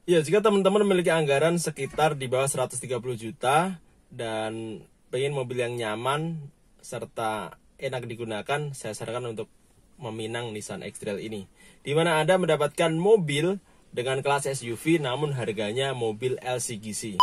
Ya, jika teman-teman memiliki anggaran sekitar di bawah 130 juta dan pengen mobil yang nyaman serta enak digunakan, saya sarankan untuk meminang Nissan X-Trail ini. Di mana Anda mendapatkan mobil dengan kelas SUV namun harganya mobil LCGC.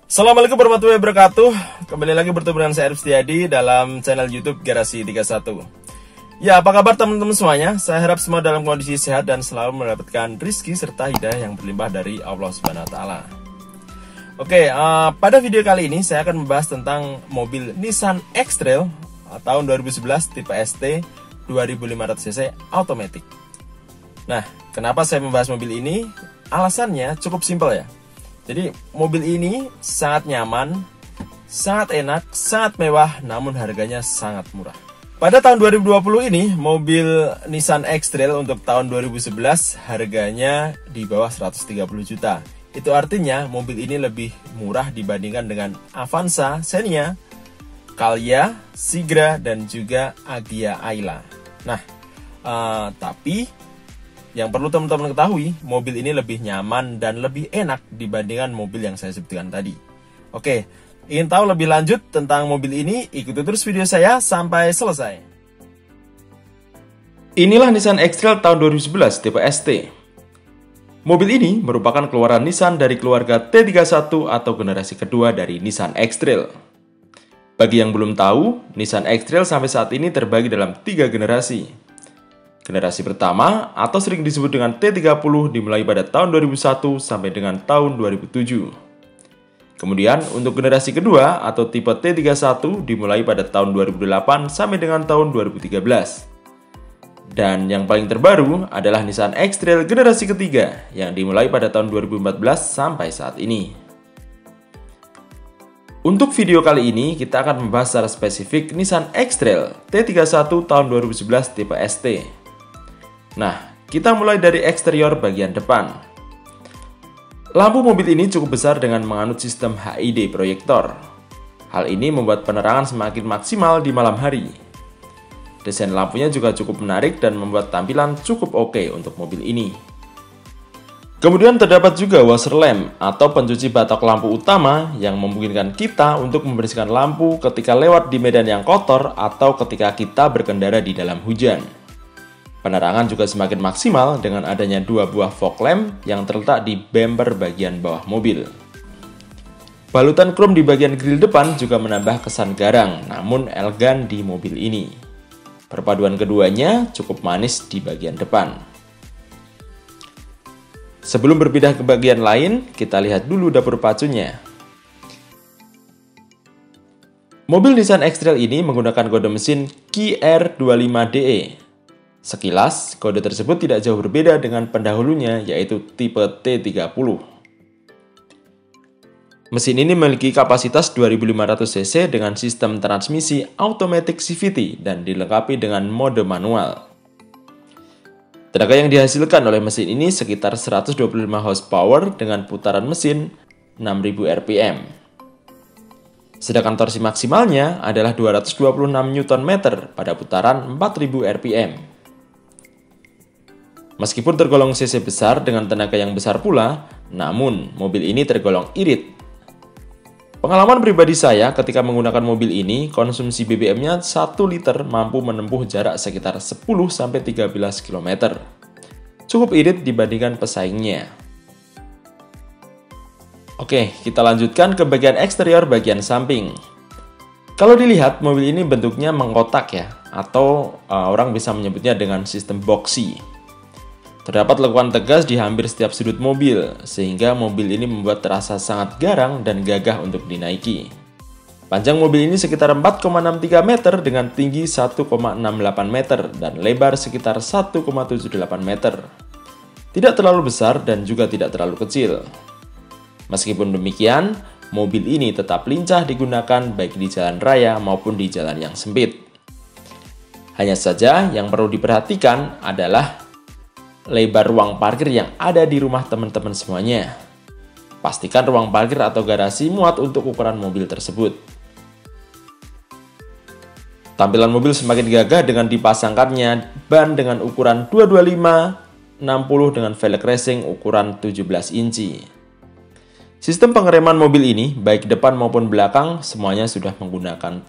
Assalamualaikum warahmatullahi wabarakatuh. Kembali lagi bertemu dengan saya Arif Setiadi dalam channel YouTube Garasi 31. Ya, apa kabar teman-teman semuanya? Saya harap semua dalam kondisi sehat dan selalu mendapatkan rezeki serta hidayah yang berlimpah dari Allah Subhanahu wa taala. Oke, pada video kali ini saya akan membahas tentang mobil Nissan X-Trail tahun 2011 tipe ST 2500cc automatic. Nah, kenapa saya membahas mobil ini? Alasannya cukup simpel ya. Jadi mobil ini sangat nyaman, sangat enak, sangat mewah, namun harganya sangat murah. Pada tahun 2020 ini, mobil Nissan X-Trail untuk tahun 2011 harganya di bawah 130 juta. Itu artinya mobil ini lebih murah dibandingkan dengan Avanza, Xenia, Calya, Sigra, dan juga Agya Ayla. Nah, tapi yang perlu teman-teman ketahui, mobil ini lebih nyaman dan lebih enak dibandingkan mobil yang saya sebutkan tadi. Oke, ingin tahu lebih lanjut tentang mobil ini? Ikuti terus video saya sampai selesai. Inilah Nissan X-Trail tahun 2011 tipe ST. Mobil ini merupakan keluaran Nissan dari keluarga T31 atau generasi kedua dari Nissan X-Trail. Bagi yang belum tahu, Nissan X-Trail sampai saat ini terbagi dalam 3 generasi. Generasi pertama atau sering disebut dengan T30 dimulai pada tahun 2001 sampai dengan tahun 2007. Kemudian untuk generasi kedua atau tipe T31 dimulai pada tahun 2008 sampai dengan tahun 2013. Dan yang paling terbaru adalah Nissan X-Trail generasi ketiga yang dimulai pada tahun 2014 sampai saat ini. Untuk video kali ini kita akan membahas secara spesifik Nissan X-Trail T31 tahun 2011 tipe ST. Nah, kita mulai dari eksterior bagian depan. Lampu mobil ini cukup besar dengan menganut sistem HID proyektor. Hal ini membuat penerangan semakin maksimal di malam hari. Desain lampunya juga cukup menarik dan membuat tampilan cukup oke untuk mobil ini. Kemudian terdapat juga washer lamp atau pencuci batok lampu utama yang memungkinkan kita untuk membersihkan lampu ketika lewat di medan yang kotor atau ketika kita berkendara di dalam hujan. Penerangan juga semakin maksimal dengan adanya 2 buah fog lamp yang terletak di bumper bagian bawah mobil. Balutan krom di bagian grill depan juga menambah kesan garang, namun elegan di mobil ini. Perpaduan keduanya cukup manis di bagian depan. Sebelum berpindah ke bagian lain, kita lihat dulu dapur pacunya. Mobil Nissan X-Trail ini menggunakan kode mesin QR25DE. Sekilas, kode tersebut tidak jauh berbeda dengan pendahulunya yaitu tipe T30. Mesin ini memiliki kapasitas 2500cc dengan sistem transmisi automatic CVT dan dilengkapi dengan mode manual. Tenaga yang dihasilkan oleh mesin ini sekitar 125 horsepower dengan putaran mesin 6000 rpm. Sedangkan torsi maksimalnya adalah 226 Nm pada putaran 4000 rpm. Meskipun tergolong cc besar dengan tenaga yang besar pula, namun mobil ini tergolong irit. Pengalaman pribadi saya ketika menggunakan mobil ini, konsumsi BBM-nya 1 liter mampu menempuh jarak sekitar 10-13 km. Cukup irit dibandingkan pesaingnya. Oke, kita lanjutkan ke bagian eksterior bagian samping. Kalau dilihat, mobil ini bentuknya mengkotak ya, atau orang bisa menyebutnya dengan sistem boxy. Terdapat lekukan tegas di hampir setiap sudut mobil, sehingga mobil ini membuat terasa sangat garang dan gagah untuk dinaiki. Panjang mobil ini sekitar 4,63 meter dengan tinggi 1,68 meter dan lebar sekitar 1,78 meter. Tidak terlalu besar dan juga tidak terlalu kecil. Meskipun demikian, mobil ini tetap lincah digunakan baik di jalan raya maupun di jalan yang sempit. Hanya saja yang perlu diperhatikan adalah lebar ruang parkir yang ada di rumah teman-teman semuanya. Pastikan ruang parkir atau garasi muat untuk ukuran mobil tersebut. Tampilan mobil semakin gagah dengan dipasangkannya ban dengan ukuran 225/60 dengan velg racing ukuran 17 inci. Sistem pengereman mobil ini, baik depan maupun belakang, semuanya sudah menggunakan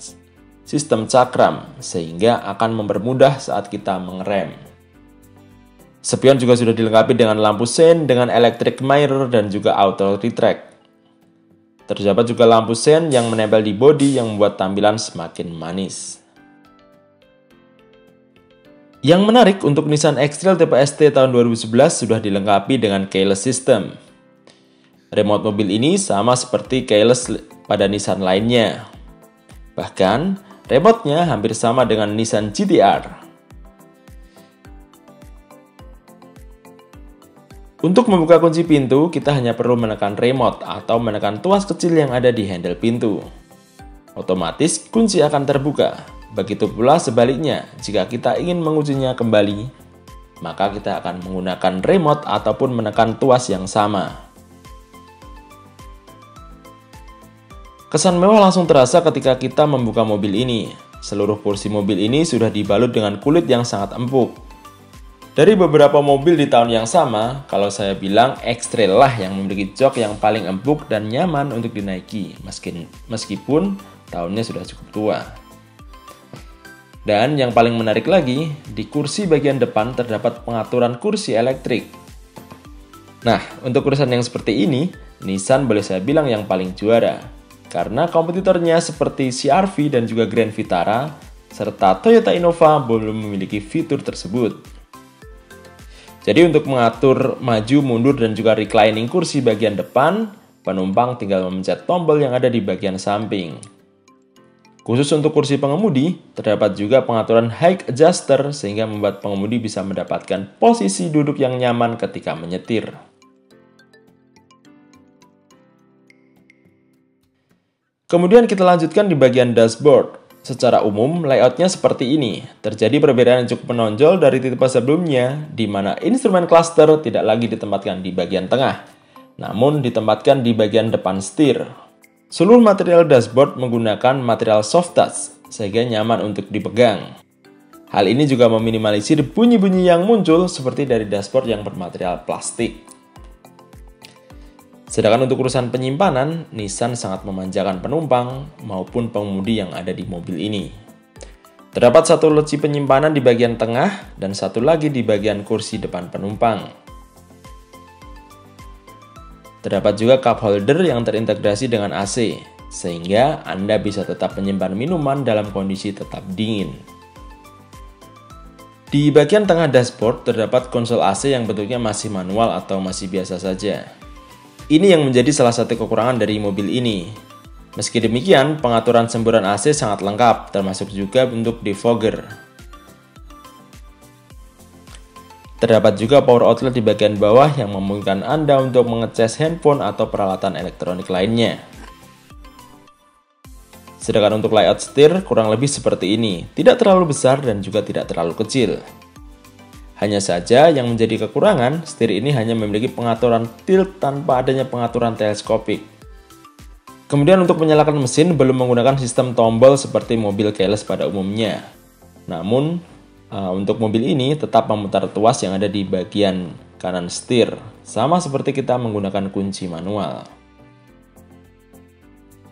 sistem cakram, sehingga akan mempermudah saat kita mengerem. Spion juga sudah dilengkapi dengan lampu sein dengan electric mirror dan juga auto retract. Terdapat juga lampu sein yang menempel di bodi yang membuat tampilan semakin manis. Yang menarik untuk Nissan X-Trail tipe ST tahun 2011 sudah dilengkapi dengan keyless system. Remote mobil ini sama seperti keyless pada Nissan lainnya. Bahkan, remote-nya hampir sama dengan Nissan GT-R. Untuk membuka kunci pintu, kita hanya perlu menekan remote atau menekan tuas kecil yang ada di handle pintu. Otomatis kunci akan terbuka. Begitu pula sebaliknya, jika kita ingin menguncinya kembali, maka kita akan menggunakan remote ataupun menekan tuas yang sama. Kesan mewah langsung terasa ketika kita membuka mobil ini. Seluruh kursi mobil ini sudah dibalut dengan kulit yang sangat empuk. Dari beberapa mobil di tahun yang sama, kalau saya bilang X-Trail lah yang memiliki jok yang paling empuk dan nyaman untuk dinaiki, meskipun tahunnya sudah cukup tua. Dan yang paling menarik lagi, di kursi bagian depan terdapat pengaturan kursi elektrik. Nah, untuk urusan yang seperti ini, Nissan boleh saya bilang yang paling juara. Karena kompetitornya seperti CR-V dan juga Grand Vitara, serta Toyota Innova belum memiliki fitur tersebut. Jadi untuk mengatur maju, mundur, dan juga reclining kursi bagian depan, penumpang tinggal memencet tombol yang ada di bagian samping. Khusus untuk kursi pengemudi, terdapat juga pengaturan height adjuster sehingga membuat pengemudi bisa mendapatkan posisi duduk yang nyaman ketika menyetir. Kemudian kita lanjutkan di bagian dashboard. Secara umum, layoutnya seperti ini. Terjadi perbedaan yang cukup menonjol dari tipe sebelumnya, di mana instrumen cluster tidak lagi ditempatkan di bagian tengah, namun ditempatkan di bagian depan setir. Seluruh material dashboard menggunakan material soft touch, sehingga nyaman untuk dipegang. Hal ini juga meminimalisir bunyi-bunyi yang muncul seperti dari dashboard yang bermaterial plastik. Sedangkan untuk urusan penyimpanan, Nissan sangat memanjakan penumpang maupun pengemudi yang ada di mobil ini. Terdapat satu laci penyimpanan di bagian tengah dan satu lagi di bagian kursi depan penumpang. Terdapat juga cup holder yang terintegrasi dengan AC, sehingga Anda bisa tetap menyimpan minuman dalam kondisi tetap dingin. Di bagian tengah dashboard terdapat konsol AC yang bentuknya masih manual atau masih biasa saja. Ini yang menjadi salah satu kekurangan dari mobil ini. Meski demikian, pengaturan semburan AC sangat lengkap, termasuk juga untuk defogger. Terdapat juga power outlet di bagian bawah yang memungkinkan Anda untuk mengecas handphone atau peralatan elektronik lainnya. Sedangkan untuk layout setir kurang lebih seperti ini, tidak terlalu besar dan juga tidak terlalu kecil. Hanya saja yang menjadi kekurangan, setir ini hanya memiliki pengaturan tilt tanpa adanya pengaturan teleskopik. Kemudian untuk menyalakan mesin belum menggunakan sistem tombol seperti mobil keyless pada umumnya. Namun, untuk mobil ini tetap memutar tuas yang ada di bagian kanan setir, sama seperti kita menggunakan kunci manual.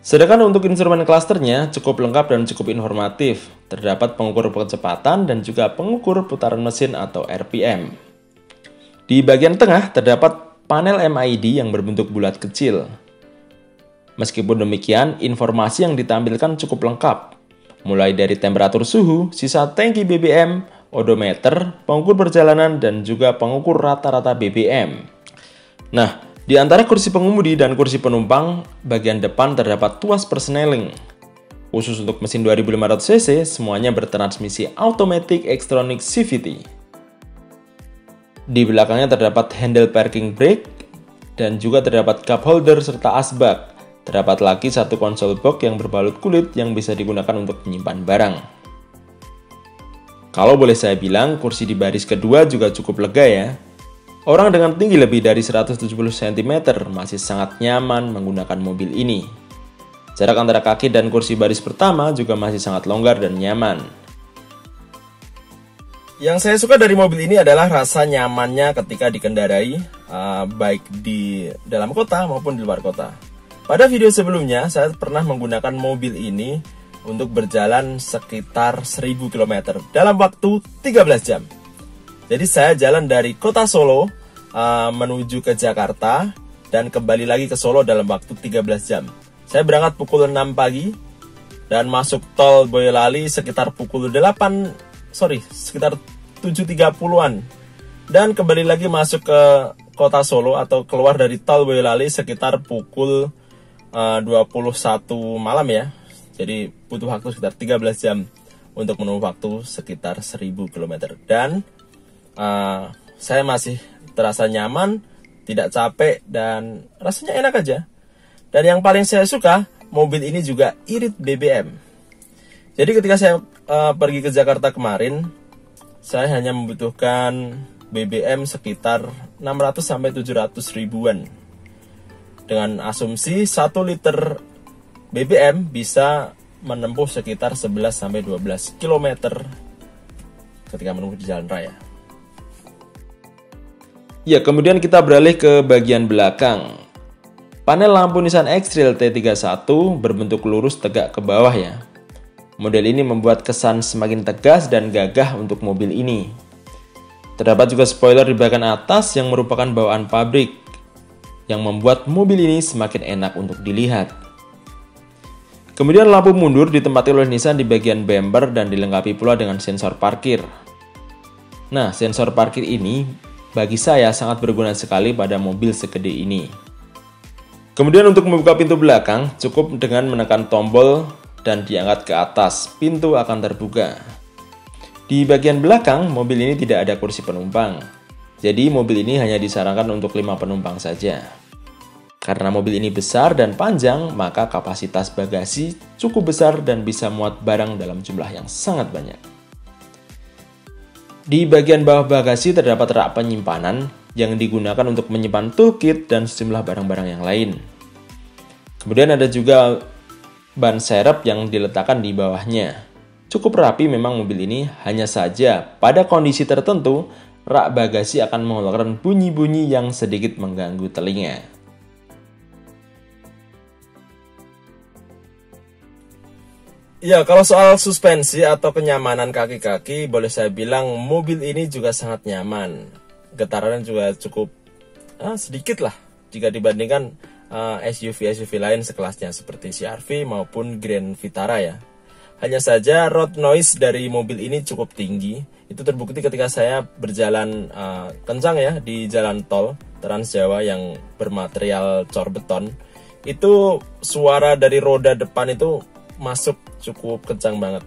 Sedangkan untuk instrumen clusternya cukup lengkap dan cukup informatif. Terdapat pengukur kecepatan dan juga pengukur putaran mesin atau RPM. Di bagian tengah terdapat panel MID yang berbentuk bulat kecil. Meskipun demikian, informasi yang ditampilkan cukup lengkap, mulai dari temperatur suhu, sisa tangki BBM, odometer, pengukur perjalanan, dan juga pengukur rata-rata BBM. Nah, di antara kursi pengemudi dan kursi penumpang, bagian depan terdapat tuas persneling. Khusus untuk mesin 2500cc, semuanya bertransmisi Automatic Xtronic CVT. Di belakangnya terdapat handle parking brake, dan juga terdapat cup holder serta asbak. Terdapat lagi satu konsol box yang berbalut kulit yang bisa digunakan untuk menyimpan barang. Kalau boleh saya bilang, kursi di baris kedua juga cukup lega ya. Orang dengan tinggi lebih dari 170 cm masih sangat nyaman menggunakan mobil ini. Jarak antara kaki dan kursi baris pertama juga masih sangat longgar dan nyaman. Yang saya suka dari mobil ini adalah rasa nyamannya ketika dikendarai, baik di dalam kota maupun di luar kota. Pada video sebelumnya, saya pernah menggunakan mobil ini untuk berjalan sekitar 1000 km dalam waktu 13 jam. Jadi saya jalan dari kota Solo menuju ke Jakarta dan kembali lagi ke Solo dalam waktu 13 jam. Saya berangkat pukul 6 pagi dan masuk tol Boyolali sekitar pukul 7.30-an. Dan kembali lagi masuk ke kota Solo atau keluar dari tol Boyolali sekitar pukul 21 malam ya. Jadi butuh waktu sekitar 13 jam untuk menempuh waktu sekitar 1000 km. Dan saya masih terasa nyaman, tidak capek, dan rasanya enak aja. Dan yang paling saya suka, mobil ini juga irit BBM. Jadi ketika saya pergi ke Jakarta kemarin, saya hanya membutuhkan BBM sekitar 600-700 ribuan. Dengan asumsi 1 liter BBM bisa menempuh sekitar 11-12 km ketika menempuh di jalan raya. Ya, kemudian kita beralih ke bagian belakang. Panel lampu Nissan X-Trail T31 berbentuk lurus tegak ke bawah ya. Model ini membuat kesan semakin tegas dan gagah untuk mobil ini. Terdapat juga spoiler di bagian atas yang merupakan bawaan pabrik, yang membuat mobil ini semakin enak untuk dilihat. Kemudian lampu mundur ditempati oleh Nissan di bagian bumper dan dilengkapi pula dengan sensor parkir. Nah, sensor parkir ini bagi saya sangat berguna sekali pada mobil segede ini. Kemudian untuk membuka pintu belakang, cukup dengan menekan tombol dan diangkat ke atas, pintu akan terbuka. Di bagian belakang, mobil ini tidak ada kursi penumpang. Jadi mobil ini hanya disarankan untuk 5 penumpang saja. Karena mobil ini besar dan panjang, maka kapasitas bagasi cukup besar dan bisa muat barang dalam jumlah yang sangat banyak. Di bagian bawah bagasi terdapat rak penyimpanan yang digunakan untuk menyimpan toolkit dan sejumlah barang-barang yang lain. Kemudian ada juga ban serep yang diletakkan di bawahnya. Cukup rapi memang mobil ini, hanya saja pada kondisi tertentu, rak bagasi akan mengeluarkan bunyi-bunyi yang sedikit mengganggu telinga. Ya, kalau soal suspensi atau kenyamanan kaki-kaki, boleh saya bilang mobil ini juga sangat nyaman. Getarannya juga cukup sedikit lah jika dibandingkan SUV-SUV lain sekelasnya seperti CR-V maupun Grand Vitara ya. Hanya saja road noise dari mobil ini cukup tinggi. Itu terbukti ketika saya berjalan kencang ya di jalan tol Trans Jawa yang bermaterial cor beton. Itu suara dari roda depan itu masuk cukup kencang banget.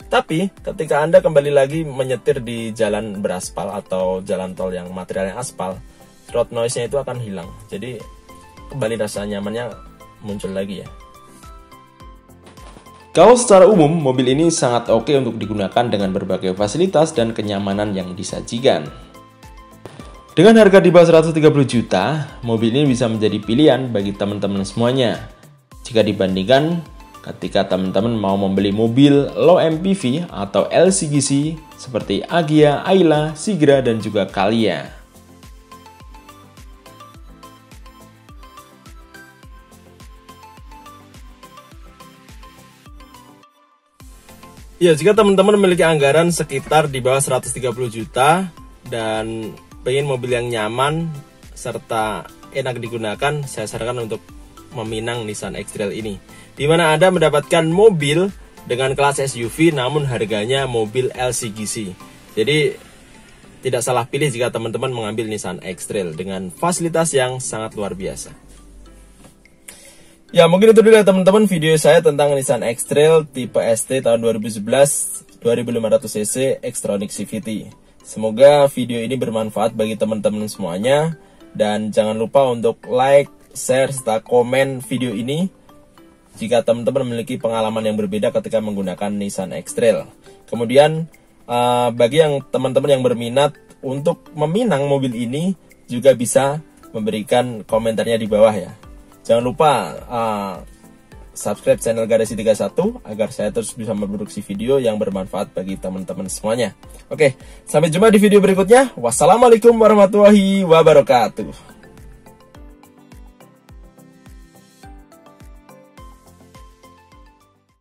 Tapi ketika Anda kembali lagi menyetir di jalan beraspal atau jalan tol yang materialnya aspal, road noise-nya itu akan hilang. Jadi kembali rasa nyamannya muncul lagi ya. Kalau secara umum, mobil ini sangat oke untuk digunakan dengan berbagai fasilitas dan kenyamanan yang disajikan. Dengan harga di bawah 130 juta, mobil ini bisa menjadi pilihan bagi teman-teman semuanya. Jika dibandingkan ketika teman-teman mau membeli mobil low MPV atau LCGC seperti Agya, Ayla, Sigra, dan juga Calya. Ya, jika teman-teman memiliki anggaran sekitar di bawah 130 juta dan pengen mobil yang nyaman serta enak digunakan, saya sarankan untuk meminang Nissan X-Trail ini, di mana Anda mendapatkan mobil dengan kelas SUV namun harganya mobil LCGC. Jadi tidak salah pilih jika teman-teman mengambil Nissan X-Trail dengan fasilitas yang sangat luar biasa. Ya, mungkin itu dulu ya teman-teman video saya tentang Nissan X-Trail tipe ST tahun 2011 2500cc Xtronic CVT. Semoga video ini bermanfaat bagi teman-teman semuanya. Dan jangan lupa untuk like, share, serta komen video ini jika teman-teman memiliki pengalaman yang berbeda ketika menggunakan Nissan X-Trail. Kemudian bagi yang teman-teman yang berminat untuk meminang mobil ini juga bisa memberikan komentarnya di bawah ya. Jangan lupa subscribe channel Garasi 31 agar saya terus bisa memproduksi video yang bermanfaat bagi teman-teman semuanya. Oke, sampai jumpa di video berikutnya. Wassalamualaikum warahmatullahi wabarakatuh.